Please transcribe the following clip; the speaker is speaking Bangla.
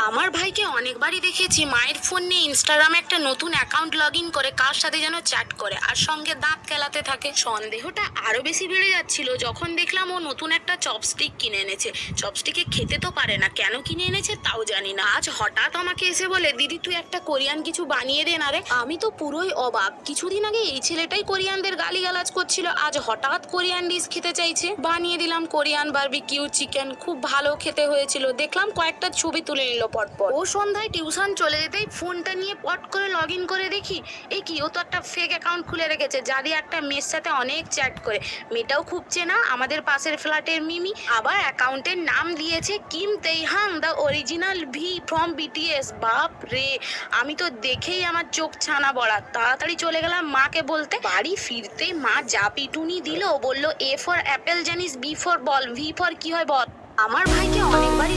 আমার ভাইকে অনেকবারই দেখেছি মায়ের ফোন নিয়ে ইনস্টাগ্রামে একটা নতুন অ্যাকাউন্ট লগ ইন করে কার সাথে যেন চ্যাট করে আর সঙ্গে দাঁত কেলাতে থাকে। সন্দেহটা আরো বেশি বেড়ে যাচ্ছিল যখন দেখলাম ও নতুন একটা চপস্টিক কিনে এনেছে। চপস্টিকে খেতে তো পারে না, কেন কিনে এনেছে তাও জানি না। আজ হঠাৎ আমাকে এসে বলে, দিদি তুই একটা কোরিয়ান কিছু বানিয়ে দে না রে। আমি তো পুরোই অবাক। কিছুদিন আগে এই ছেলেটাই কোরিয়ানদের গালিগালাজ করছিল, আজ হঠাৎ কোরিয়ান ডিশ খেতে চাইছে। বানিয়ে দিলাম কোরিয়ান বারবিকিউ চিকেন, খুব ভালো খেতে হয়েছিল। দেখলাম কয়েকটা ছবি তুলে নিল পরপর। ও সন্ধ্যায় টিউশন চলে যেতেই ফোনটা নিয়ে পট করে লগ ইন করে দেখি এ কি, ও তো একটা ফেক অ্যাকাউন্ট খুলে রেখেছে যা দিয়ে একটা মেয়ের সাথে অনেক চ্যাট করে। মেয়েটাও খুব চেনা, আমাদের পাশের ফ্ল্যাটের মিমি। আবার অ্যাকাউন্টের নাম দিয়েছে Kim Taehyung the original V from BTS. বাপ রে, আমি তো দেখেই আমার চোখ ছানা বড়া। তাড়াতাড়ি চলে গেলাম মাকে বলতে। বাড়ি ফিরতেই মা যা পিটুনি দিল, বলল এ ফর অ্যাপেল জানিস, B for ball, V for কি হয় বল। আমার ভাইকে অনেকবারই